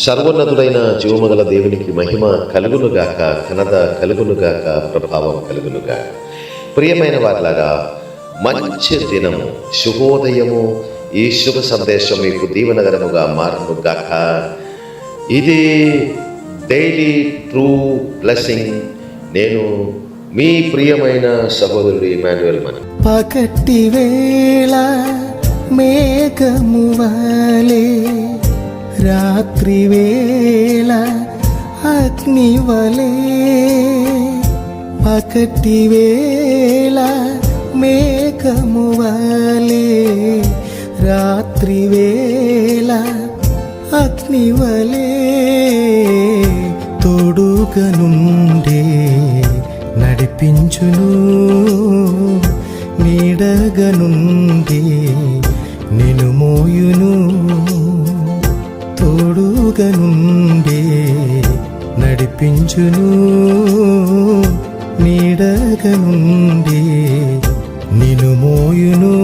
సర్వోన్నతుడైన జీవమగల దేవునికి మహిమ కలుగునుగాక, ఘనత కలుగునుగాక, ప్రభావం కలుగునుగాక. ప్రియమైన వారిలారా, మంచి దినము, శుభోదయము. ఈ శుభ సందేశం మీకు దీవెనకరముగా మారునుగాక. ఇది డైలీ ట్రూ బ్లెస్సింగ్. నేను మీ ప్రియమైన సహోదరుడు ఇమాన్యుయల్. మన పగటి వేళ మేఘము వలె, రాత్రి వేళ అగ్ని వలె. పగటి వేళ మేఘము వలె, రాత్రి వేళ అగ్ని వలె. తోడుగా నుండే నడిపించును, నీడగా నుండి నిన్ను మోయును. తోడుగా నుండి నడిపించును, నీడగా నుండి నిన్ను మోయును.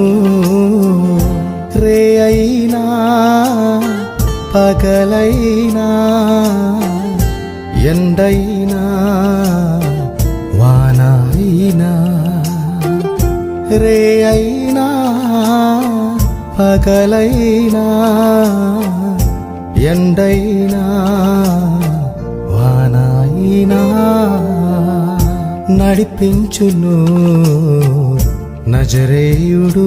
రే అయినా పగలైనా, ఎండైనా వానైనా, రే అయినా పగలైనా, ఎండైనా వానైనా నడిపించును నజరేయుడు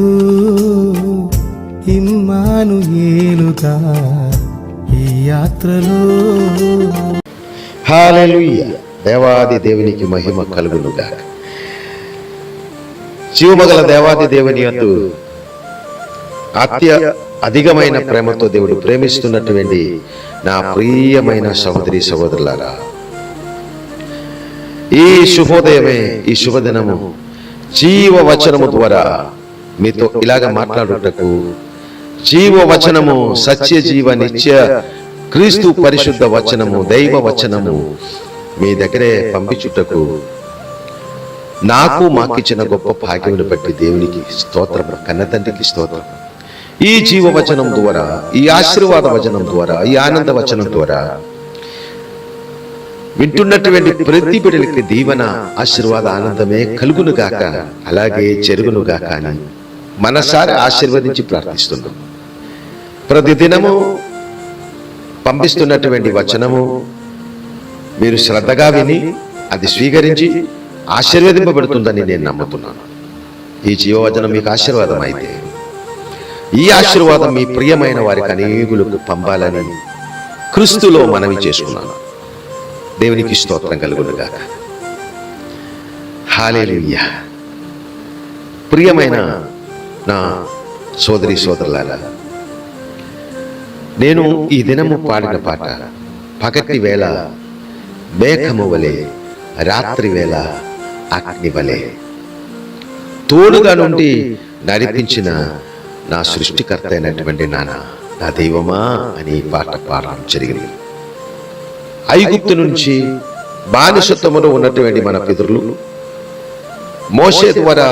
ఇమ్మానుయేలుగా ఈ యాత్రలో. హల్లెలూయా. దేవాది దేవునికి మహిమ కలుగునుగాక. జీవమగల దేవాది దేవుని యందు అధికమైన ప్రేమతో దేవుడు ప్రేమిస్తున్నటువంటి నా ప్రియమైన సహోదరి సహోదరులారా, ఈ శుభోదయమే, ఈ శుభదినము జీవవచనము ద్వారా మీతో ఇలాగ మాట్లాడుటకు, జీవవచనము సత్య జీవ నిత్య క్రీస్తు పరిశుద్ధ వచనము, దైవ వచనము మీ దగ్గరే పంపించుటకు నాకు మాకిచ్చిన గొప్ప భాగ్యమును బట్టి దేవునికి స్తోత్రం, కన్నతండ్రికి స్తోత్రం. ఈ జీవవచనం ద్వారా, ఈ ఆశీర్వాద వచనం ద్వారా, ఈ ఆనంద వచనం ద్వారా వింటున్నటువంటి ప్రతి బిడ్డలకి దీవెన, ఆశీర్వాద, ఆనందమే కలుగునుగాక, అలాగే జరుగునుగాక అని మనసారి ఆశీర్వదించి ప్రార్థిస్తున్నాం. ప్రతిదినము పంపిస్తున్నటువంటి వచనము మీరు శ్రద్ధగా విని అది స్వీకరించి ఆశీర్వదింపబడుతుందని నేను నమ్ముతున్నాను. ఈ జీవవచనం మీకు ఆశీర్వాదం అయితే, ఈ ఆశీర్వాదం మీ ప్రియమైన వారికి అనేకులకు పంపాలని క్రీస్తులో మనవి చేసుకున్నాను. దేవునికి స్తోత్రం కలుగునుగాక. హల్లెలూయా. ప్రియమైన నా సోదరి సోదరులారా, నేను ఈ దినము పాడిన పాట పగటి వేళ మేఘము వలె, రాత్రి వేళ అగ్ని వలె. తోడుగా నుండి నడిపించిన నా సృష్టికర్త అయినటువంటి నా దైవమా అని పాట పాడడం జరిగింది. ఐగుప్తు నుంచి బానిసత్వములో ఉన్నటువంటి మన పితరులు మోషే ద్వారా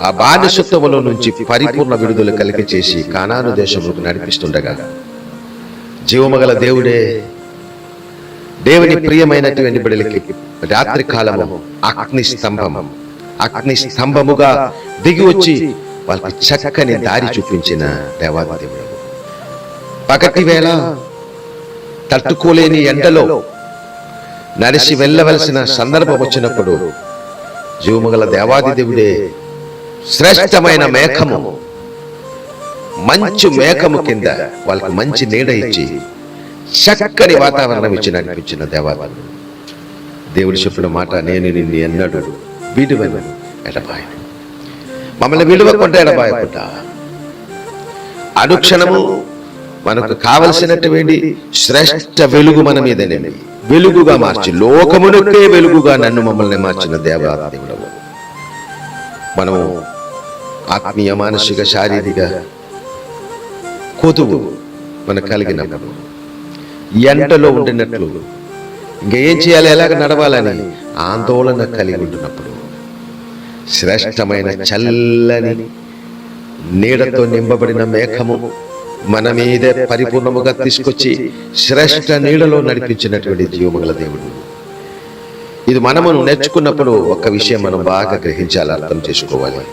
ఆ బానిసత్వములో నుంచి పరిపూర్ణ విడుదల కలిగి చేసి కానాను దేశంలోకి నడిపిస్తుండగా, జీవమగల దేవుడే, దేవుని ప్రియమైనటువంటి బిడ్డలకి రాత్రి కాలము అగ్ని స్తంభముగా దిగి వచ్చి వాళ్ళకి చక్కని దారి చూపించిన దేవాది దేవుడు. పగటి వేళ తట్టుకోలేని ఎండలో నడిచి వెళ్ళవలసిన సందర్భం వచ్చినప్పుడు జీవమగల దేవాది దేవుడే శ్రేష్టమైన మేఘము, మంచు మేఘము కింద వాళ్ళకి మంచి నీడ ఇచ్చి చక్కని వాతావరణం ఇచ్చి నడిపించిన దేవాది దేవుడు చెప్పిన మాట, నేను నిన్ను ఎన్నడూ విడువను ఎడబాయను. మమ్మల్ని విడువకుండా ఎడబాయకుండా అనుక్షణము మనకు కావలసినటువంటి శ్రేష్ఠ వెలుగు మన మీదనే వెలుగుగా మార్చి, లోకమునకే వెలుగుగా నన్ను మమ్మల్ని మార్చిన దేవాది దేవుడు. మనము ఆత్మీయ, మానసిక, శారీరక కొదువు మనకు కలిగినప్పుడు, ఎంటలో ఉండినట్లు ఇంకేం చేయాలి, ఎలాగ నడవాలని ఆందోళన కలిగి ఉంటున్నప్పుడు, శ్రేష్టమైన చల్లని నీడతో నింపబడిన మేఘము మన మీదే పరిపూర్ణముగా తీసుకొచ్చి శ్రేష్ఠ నీడలో నడిపించినటువంటి జీవముగల దేవుడు. ఇది మనము నేర్చుకున్నప్పుడు ఒక్క విషయం మనం బాగా గ్రహించాలి, అర్థం చేసుకోవాలి.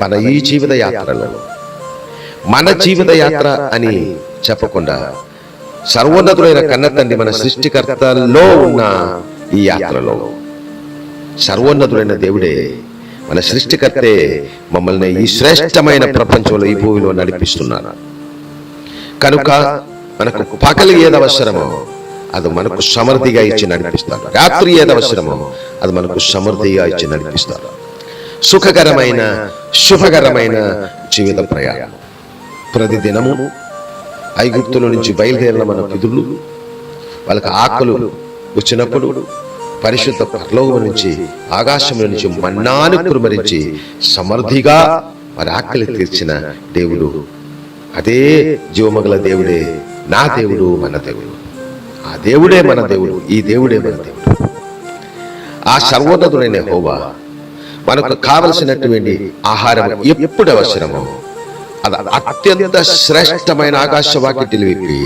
మన ఈ జీవిత యాత్రలో, మన జీవిత యాత్ర అని చెప్పకుండా సర్వోన్నతుడైన కన్న తండ్రి మన సృష్టికర్తలో ఉన్న ఈ యాత్రలో సర్వోన్నతుడైన దేవుడే, మన సృష్టికర్తే మమ్మల్ని ఈ శ్రేష్టమైన ప్రపంచంలో, ఈ భూమిలో నడిపిస్తున్నారు. కనుక మనకు పగలు ఏది అవసరమో అది మనకు సమృద్ధిగా ఇచ్చి నడిపిస్తారు. రాత్రి ఏది అవసరమో అది మనకు సమృద్ధిగా ఇచ్చి నడిపిస్తారు. సుఖకరమైన శుభకరమైన జీవిత ప్రయాణం. ప్రతిదినము ఐగుప్తుల నుంచి బయలుదేరిన మన పితరులు, వాళ్ళకి ఆకలు వచ్చినప్పుడు పరిశుద్ధ పరలోకము నుంచి, ఆకాశం నుంచి మన్నాను కురుమరించి సమృద్ధిగా వారి ఆకలి తీర్చిన దేవుడు, అదే జీవమగల దేవుడే నా దేవుడు, మన దేవుడు. ఆ దేవుడే మన దేవుడు, ఈ దేవుడే మన దేవుడు. ఆ సర్వోన్నతుడైన యెహోవా మనకు కావలసినటువంటి ఆహారం ఎప్పుడు అవసరమో అది అత్యంత శ్రేష్టమైన ఆకాశవాకిటిని విప్పి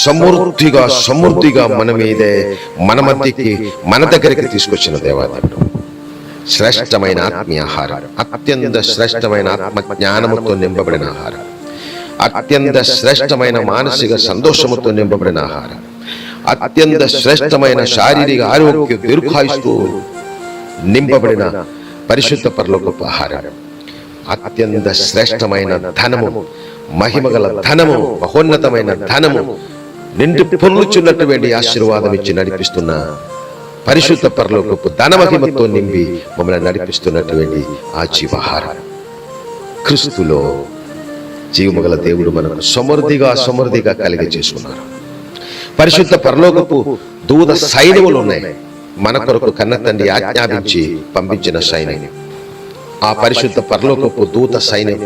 సమృద్ధిగా మన మీదే, మన మధ్యకి, మన దగ్గరికి తీసుకొచ్చిన దేవాదేవుడు. శ్రేష్టమైన ఆత్మీయ ఆహారం, అత్యంత శ్రేష్టమైన ఆత్మ జ్ఞానముతో నింపబడిన ఆహారం, అత్యంత శ్రేష్టమైన మానసిక సంతోషముతో నింపబడిన ఆహారం, అత్యంత శ్రేష్టమైన శారీరక ఆరోగ్య దీర్ఘాయుస్తో నింపబడిన పరిశుద్ధ పరలోకపు ఆహారం, అత్యంత శ్రేష్టమైన ధనము, మహిమగల ధనము, మహోన్నతమైన ధనము, నిండి పొర్లుచున్నటువంటి ఆశీర్వాదం ఇచ్చి నడిపిస్తున్న పరిశుద్ధ పరలోకపు ధనమహిమతో నింపి మమ్మల్ని నడిపిస్తున్నటువంటి ఆ జీవాహారం క్రీస్తులో జీవమగల దేవుడు మనకు సమృద్ధిగా కలిగి చేసుకున్నారు. పరిశుద్ధ పరలోకపు దూత సైన్యములు ఉన్నాయి. మన కొరకు కన్న తండ్రి ఆజ్ఞాపించి పంపించిన సైన్యం. ఆ పరిశుద్ధ పరలోకపు దూత సైన్యం,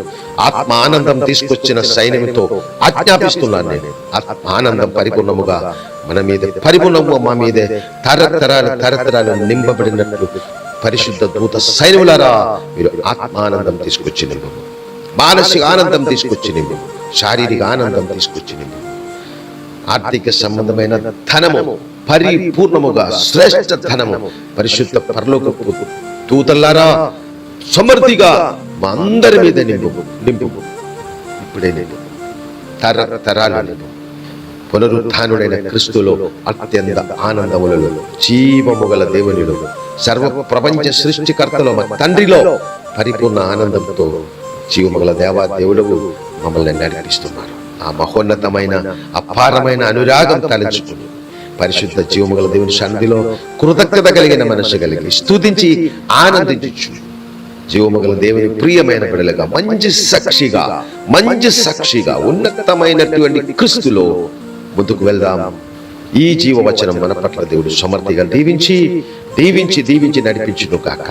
ఆత్మ ఆనందం తీసుకొచ్చిన సైన్యంతో ఆజ్ఞాపిస్తున్నాను నేను. ఆత్మ ఆనందం పరిపూర్ణముగా మన మీద, పరిపూర్ణముగా మా మీదే తరతరాలు నింపబడినట్లు పరిశుద్ధ దూత సైన్యములారా మీరు ఆత్మ ఆనందం తీసుకొచ్చి నింపు, మానసిక ఆనందం తీసుకొచ్చి నింపు, శారీరక ఆనందం తీసుకొచ్చి నింపు, ఆర్థిక సంబంధమైన ధనము పరిపూర్ణముగా శ్రేష్ఠ ధనము పరిశుద్ధ పరలోకపు దూతలారా సమృద్ధిగా మా అందరి మీద నింపు. ఇప్పుడే నింపు, తరతరాలు నింపు. పునరుత్థానుడైన క్రీస్తులో అత్యంత ఆనందములలో, జీవము గల దేవునిలో, సర్వ ప్రపంచ సృష్టికర్తలో, మా తండ్రిలో పరిపూర్ణ ఆనందంతో జీవము గల దేవుడు మమ్మల్ని నడిపిస్తున్నారు. ఆ మహోన్నతమైన అపారమైన అనురాగం తలంచుకుని పరిశుద్ధ జీవము గల దేవుని సన్నిధిలో కృతజ్ఞత కలిగిన మనసు కలిగి స్తుతించి ఆనందించు. జీవమగల దేవుని ప్రియమైన బిడ్డలుగా మంచి సాక్షిగా ఉన్నతమైనటువంటి క్రీస్తులో ముందుకు వెళ్దాం. ఈ జీవవచనం మన పట్ల దేవుడు సమృద్ధిగా దీవించి నడిపించును కాక.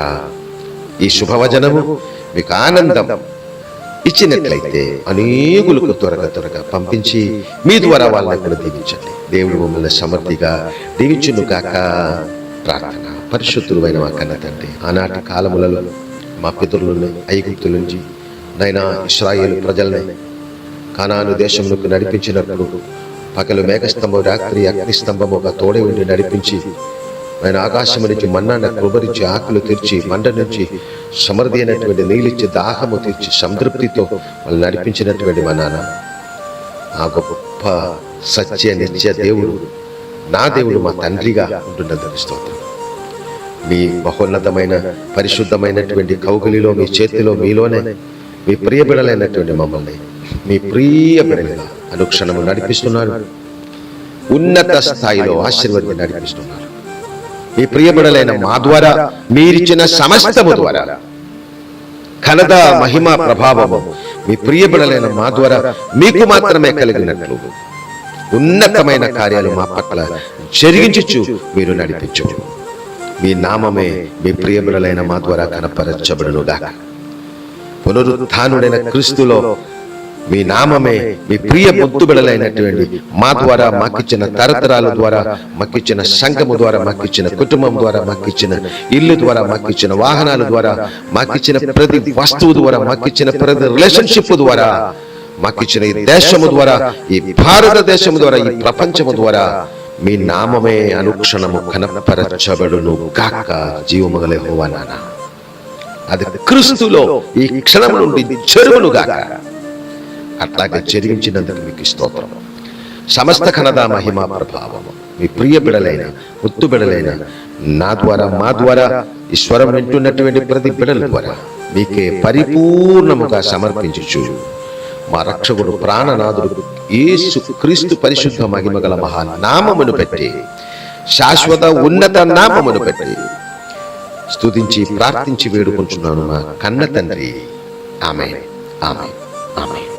ఈ శుభవచనము మీకు ఆనందం ఇచ్చినట్లయితే అనేకులకు త్వరగా పంపించి మీ ద్వారా వాళ్ళని కూడా దీవించండి. దేవుడు మమ్మల్ని సమృద్ధిగా దీవించును కాక. ప్రార్థన. పరిశుద్ధులైన మా కన్న తండ్రి, ఆనాటి కాలములలో మా పితరులని ఐగుప్తు నుంచి నైనా ఇశ్రాయేలు ప్రజల్ని కానాను దేశంలోకి నడిపించినప్పుడు పగలు మేఘస్తంభం, రాత్రి అగ్నిస్తంభముగా తోడే ఉండి నడిపించి ఆయన ఆకాశము నుంచి మన్నాన్ని కృపరించి ఆకులు తీర్చి మండ నుంచి సమృద్ధి అయినటువంటి నీళ్ళిచ్చి దాహము తీర్చి సంతృప్తితో వాళ్ళు నడిపించినటువంటి మా నాన్న, ఆ గొప్ప సత్య నిత్య దేవుడు, నా దేవుడు, మా తండ్రిగా ఉంటున్నదని స్తోత్రం. మీ మహోన్నతమైన పరిశుద్ధమైనటువంటి కౌగిలిలో, మీ చేతిలో, మీలోనే మీ ప్రియ బిడలైనటువంటి మమ్మల్ని మీ ప్రియ బిడలుగా అనుక్షణము నడిపిస్తున్నారు. ఉన్నత స్థాయిలో ఆశీర్వాదం నడిపిస్తున్నారు. మీ ప్రియ బిడలైన మా ద్వారా మీరిచ్చిన సమస్తము ద్వారా ఘనత, మహిమ, ప్రభావము మీ ప్రియ బిడలైన మా ద్వారా మీకు మాత్రమే కలిగినట్లు ఉన్నతమైన కార్యాలు మా పట్ల జరిగించు మీరు నడిపించు. మీ నామమే మీ ప్రియబిడలైన మా ద్వారా కనపరచబడునుగాక. పునరుత్థానుడైన క్రీస్తులో మీ నామమే మీ ప్రియ బొత్తుబిడలైనటువంటి మా ద్వారా మాకిచ్చిన తరతరాల ద్వారా మాకిచ్చిన సంఘము ద్వారా మాకిచ్చిన కుటుంబం ద్వారా మాకిచ్చిన ఇల్లు ద్వారా మాకిచ్చిన వాహనాల ద్వారా మాకిచ్చిన ప్రతి వస్తువు ద్వారా మాకిచ్చిన ప్రతి రిలేషన్షిప్ ద్వారా మాకిచ్చిన ఈ దేశము ద్వారా, ఈ భారతదేశము ద్వారా, ఈ ప్రపంచము ద్వారా మీ నామమే అనుక్షణము కనపరచబడును గాక. జీవముగల యెహోవా నాన్న, అది క్రీస్తులో ఈ క్షణం నుండి జరుగును గాక. అట్లాగే జరిగించినందుకు మీకు స్తోత్రం. సమస్త ఘనత మహిమ ప్రభావము మీ ప్రియ బిడలైన, ముత్తు బిడలైన నా ద్వారా, మా ద్వారా, ఈ స్వరం వింటున్నటువంటి ప్రతి బిడల ద్వారా మీకే పరిపూర్ణముగా సమర్పించుచు మా రక్షకుడు ప్రాణనాథుడు యేసు క్రీస్తు పరిశుద్ధ మహిమగల మహానామమును పెట్టి, శాశ్వత ఉన్నత నామమును పెట్టి స్తుతించి ప్రార్థించి వేడుకుంటున్నాను మా కన్న తండ్రి. ఆమేన్, ఆమేన్, ఆమేన్.